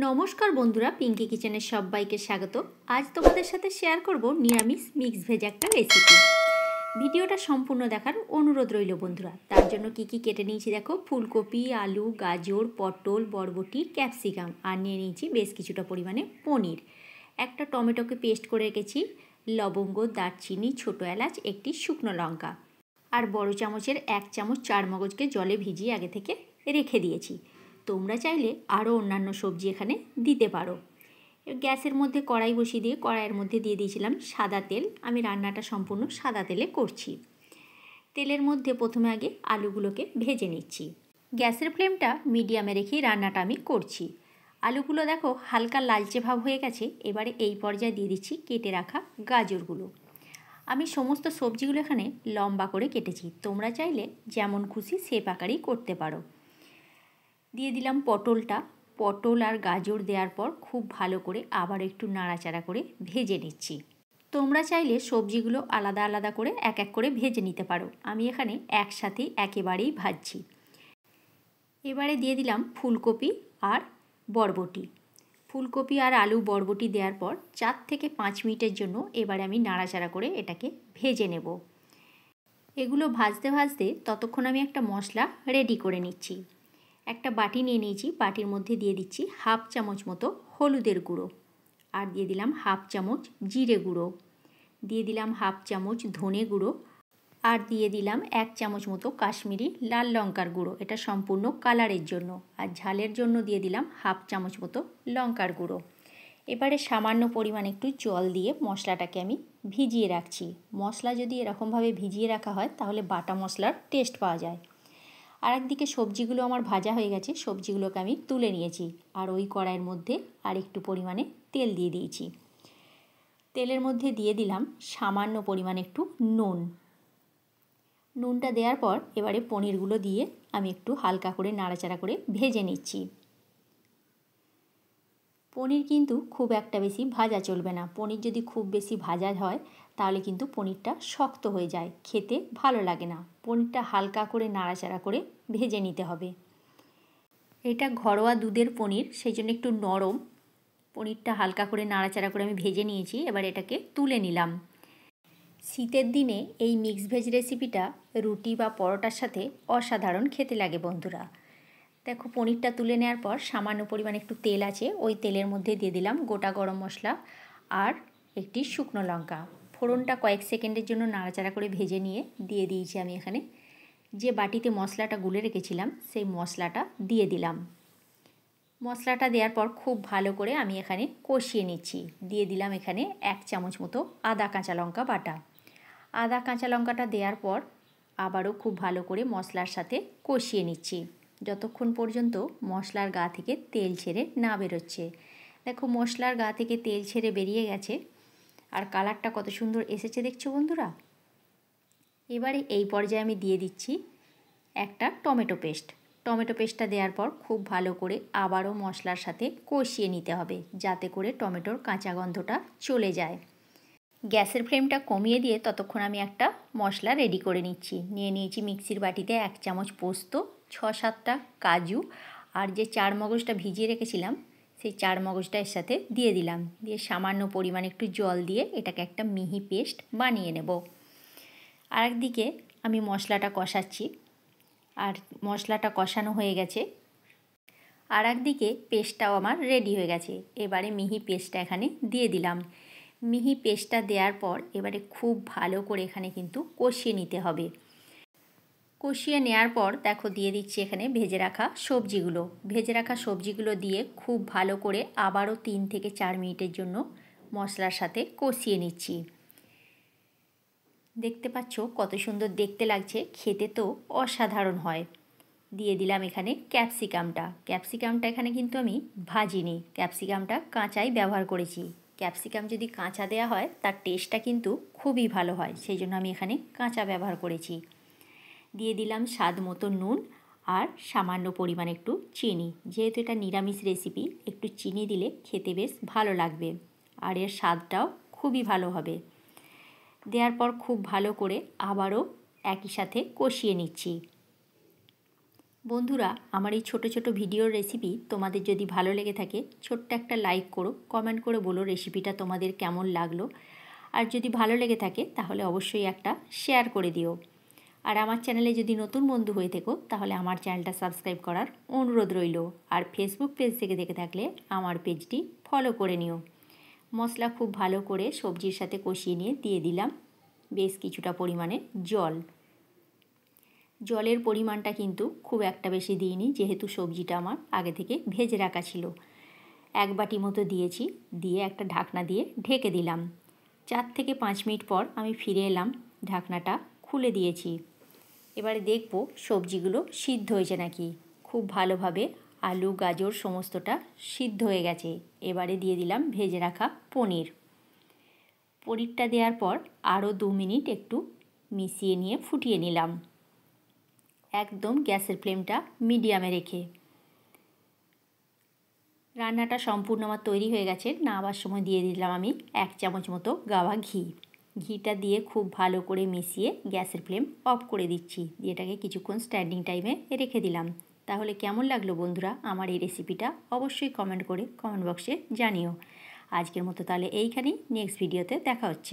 নমস্কার বন্ধুরা, পিঙ্কি কিচেনের সবাইকে স্বাগত। আজ তোমাদের সাথে শেয়ার করব নিরামিষ মিক্স ভেজ একটা রেসিপি। ভিডিওটা সম্পূর্ণ দেখার অনুরোধ রইল বন্ধুরা। তার জন্য কি কি কেটে নিয়েছি দেখো, ফুলকপি, আলু, গাজর, পটল, বরবটি, ক্যাপসিকাম, আর নিয়ে নিয়েছি বেশ কিছুটা পরিমাণে পনির। একটা টমেটোকে পেস্ট করে রেখেছি, লবঙ্গ, দারচিনি, ছোটো এলাচ, একটি শুকনো লঙ্কা, আর বড় চামচের 1 চামচ চারমগজকে জলে ভিজিয়ে আগে থেকে রেখে দিয়েছি। তোমরা চাইলে আরও অন্যান্য সবজি এখানে দিতে পারো। গ্যাসের মধ্যে কড়াই বসিয়ে দিয়ে কড়াইয়ের মধ্যে দিয়ে দিয়েছিলাম সাদা তেল। আমি রান্নাটা সম্পূর্ণ সাদা তেলে করছি। তেলের মধ্যে প্রথমে আগে আলুগুলোকে ভেজে নিচ্ছি। গ্যাসের ফ্লেমটা মিডিয়ামে রেখেই রান্নাটা আমি করছি। আলুগুলো দেখো হালকা লালচে ভাব হয়ে গেছে। এবারে এই পর্যায়ে দিয়ে দিচ্ছি কেটে রাখা গাজরগুলো। আমি সমস্ত সবজিগুলো এখানে লম্বা করে কেটেছি, তোমরা চাইলে যেমন খুশি সেপ আকারেই করতে পারো। দিয়ে দিলাম পটলটা। পটল আর গাজর দেওয়ার পর খুব ভালো করে আবার একটু নাড়াচাড়া করে ভেজে নিচ্ছি। তোমরা চাইলে সবজিগুলো আলাদা আলাদা করে এক এক করে ভেজে নিতে পারো, আমি এখানে একসাথেই একেবারেই ভাজছি। এবারে দিয়ে দিলাম ফুলকপি আর বরবটি। ফুলকপি আর আলু বরবটি দেওয়ার পর 4 থেকে 5 মিনিটের জন্য এবারে আমি নাড়াচাড়া করে এটাকে ভেজে নেব। এগুলো ভাজতে ভাজতে ততক্ষণ আমি একটা মশলা রেডি করে নিচ্ছি। একটা বাটি নিয়ে নিয়েছি, বাটির মধ্যে দিয়ে দিচ্ছি 1/2 চামচ মতো হলুদের গুঁড়ো, আর দিয়ে দিলাম 1/2 চামচ জিরে গুঁড়ো, দিয়ে দিলাম 1/2 চামচ ধনে গুঁড়ো, আর দিয়ে দিলাম 1 চামচ মতো কাশ্মীরি লাল লঙ্কার গুঁড়ো। এটা সম্পূর্ণ কালারের জন্য। আর ঝালের জন্য দিয়ে দিলাম 1/2 চামচ মতো লঙ্কার গুঁড়ো। এবারে সামান্য পরিমাণ একটু জল দিয়ে মশলাটাকে আমি ভিজিয়ে রাখছি। মশলা যদি এরকমভাবে ভিজিয়ে রাখা হয় তাহলে বাটা মশলার টেস্ট পাওয়া যায়। আর একদিকে সবজিগুলো আমার ভাজা হয়ে গেছে, সবজিগুলোকে আমি তুলে নিয়েছি। আর ওই কড়াইয়ের মধ্যে আর একটু পরিমাণে তেল দিয়ে দিয়েছি। তেলের মধ্যে দিয়ে দিলাম সামান্য পরিমাণে একটু নুন। নুনটা দেওয়ার পর এবারে পনিরগুলো দিয়ে আমি একটু হালকা করে নাড়াচাড়া করে ভেজে নিচ্ছি। পনির কিন্তু খুব একটা বেশি ভাজা চলবে না। পনির যদি খুব বেশি ভাজা হয় তাহলে কিন্তু পনিরটা শক্ত হয়ে যায়, খেতে ভালো লাগে না। পনিরটা হালকা করে নাড়াচাড়া করে ভেজে নিতে হবে। এটা ঘরোয়া দুধের পনির, সেই জন্য একটু নরম। পনিরটা হালকা করে নাড়াচাড়া করে আমি ভেজে নিয়েছি, এবার এটাকে তুলে নিলাম। শীতের দিনে এই মিক্স ভেজ রেসিপিটা রুটি বা পরোটার সাথে অসাধারণ খেতে লাগে বন্ধুরা। দেখো পনিরটা তুলে নেওয়ার পর সামান্য পরিমাণ একটু তেল আছে, ওই তেলের মধ্যে দিয়ে দিলাম গোটা গরম মশলা আর একটি শুকনো লঙ্কা। ফোড়নটা কয়েক সেকেন্ডের জন্য নাড়াচাড়া করে ভেজে নিয়ে দিয়ে দিয়েছি আমি এখানে যে বাটিতে মশলাটা গুলে রেখেছিলাম সেই মশলাটা দিয়ে দিলাম। মশলাটা দেওয়ার পর খুব ভালো করে আমি এখানে কষিয়ে নিচ্ছি। দিয়ে দিলাম এখানে 1 চামচ মতো আদা কাঁচা লঙ্কা বাটা। আদা কাঁচা লঙ্কাটা দেওয়ার পর আবারও খুব ভালো করে মশলার সাথে কষিয়ে নিচ্ছি যতক্ষণ পর্যন্ত মশলার গা থেকে তেল ছেড়ে না বেরোচ্ছে। দেখো মশলার গা থেকে তেল ছেড়ে বেরিয়ে গেছে আর কালারটা কত সুন্দর এসেছে দেখছো বন্ধুরা। এবারে এই পর্যায়ে আমি দিয়ে দিচ্ছি একটা টমেটো পেস্ট। টমেটো পেস্টটা দেওয়ার পর খুব ভালো করে আবারও মশলার সাথে কষিয়ে নিতে হবে যাতে করে টমেটোর কাঁচা গন্ধটা চলে যায়। গ্যাসের ফ্লেমটা কমিয়ে দিয়ে ততক্ষণ আমি একটা মশলা রেডি করে নিচ্ছি। নিয়ে নিয়েছি মিক্সির বাটিতে 1 চামচ পোস্ত, 6-7টা কাজু, আর যে চারমগজটা ভিজিয়ে রেখেছিলাম সেই চারমগজটা এর সাথে দিয়ে দিলাম। দিয়ে সামান্য পরিমাণ একটু জল দিয়ে এটাকে একটা মিহি পেস্ট বানিয়ে নেব। আরেকদিকে আমি মশলাটা কষাচ্ছি, আর মশলাটা কষানো হয়ে গেছে। আর একদিকে পেস্টটাও আমার রেডি হয়ে গেছে। এবারে মিহি পেস্টটা এখানে দিয়ে দিলাম। মিহি পেস্টটা দেওয়ার পর এবারে খুব ভালো করে এখানে কিন্তু কষিয়ে নিতে হবে। কষিয়ে নেওয়ার পর দেখো দিয়ে দিচ্ছি এখানে ভেজে রাখা সবজিগুলো। ভেজে রাখা সবজিগুলো দিয়ে খুব ভালো করে আবারও 3 থেকে 4 মিনিটের জন্য মশলার সাথে কষিয়ে নিচ্ছি। দেখতে পাচ্ছ কত সুন্দর দেখতে লাগছে, খেতে তো অসাধারণ হয়। দিয়ে দিলাম এখানে ক্যাপসিকামটা। ক্যাপসিকামটা এখানে কিন্তু আমি ভাজিনি, ক্যাপসিকামটা কাঁচাই ব্যবহার করেছি। ক্যাপসিকাম যদি কাঁচা দেওয়া হয় তার টেস্টটা কিন্তু খুবই ভালো হয়, সেই জন্য আমি এখানে কাঁচা ব্যবহার করেছি। দিয়ে দিলাম স্বাদ মতো নুন আর সামান্য পরিমাণ একটু চিনি। যেহেতু এটা নিরামিষ রেসিপি একটু চিনি দিলে খেতে বেশ ভালো লাগবে আর এর স্বাদটাও খুবই ভালো হবে। দেওয়ার পর খুব ভালো করে আবারও একই সাথে কষিয়ে নিচ্ছি। বন্ধুরা, আমার এই ছোট ছোট ভিডিওর রেসিপি তোমাদের যদি ভালো লেগে থাকে ছোট্ট একটা লাইক করো, কমেন্ট করে বলো রেসিপিটা তোমাদের কেমন লাগলো। আর যদি ভালো লেগে থাকে তাহলে অবশ্যই একটা শেয়ার করে দিও। আর আমার চ্যানেলে যদি নতুন বন্ধু হয়ে থেকো তাহলে আমার চ্যানেলটা সাবস্ক্রাইব করার অনুরোধ রইল। আর ফেসবুক পেজ থেকে দেখে থাকলে আমার পেজটি ফলো করে নিও। মশলা খুব ভালো করে সবজির সাথে কষিয়ে নিয়ে দিয়ে দিলাম বেশ কিছুটা পরিমাণে জল। জলের পরিমাণটা কিন্তু খুব একটা বেশি দিইনি, যেহেতু সবজিটা আমার আগে থেকে ভেজে রাখা ছিল। 1 বাটি মতো দিয়েছি, দিয়ে একটা ঢাকনা দিয়ে ঢেকে দিলাম। 4 থেকে 5 মিনিট পর আমি ফিরে এলাম, ঢাকনাটা খুলে দিয়েছি। এবারে দেখব সবজিগুলো সিদ্ধ হয়েছে নাকি। খুব ভালোভাবে আলু গাজর সমস্তটা সিদ্ধ হয়ে গেছে। এবারে দিয়ে দিলাম ভেজে রাখা পনির। পনিরটা দেওয়ার পর আরও 2 মিনিট একটু মিশিয়ে নিয়ে ফুটিয়ে নিলাম, একদম গ্যাসের ফ্লেমটা মিডিয়ামে রেখে। রান্নাটা সম্পূর্ণ আমার তৈরি হয়ে গেছে। নামাবার সময় দিয়ে দিলাম আমি 1 চামচ মতো গাওয়া ঘি। ঘিটা দিয়ে খুব ভালো করে মিশিয়ে গ্যাসের ফ্লেম অফ করে দিচ্ছি, দিয়ে এটাকে কিছুক্ষণ স্ট্যান্ডিং টাইমে রেখে দিলাম। তাহলে কেমন লাগলো বন্ধুরা আমার এই রেসিপিটা অবশ্যই কমেন্ট করে কমেন্ট বক্সে জানিও। আজকের মতো তাহলে এইখানেই, নেক্সট ভিডিওতে দেখা হচ্ছে।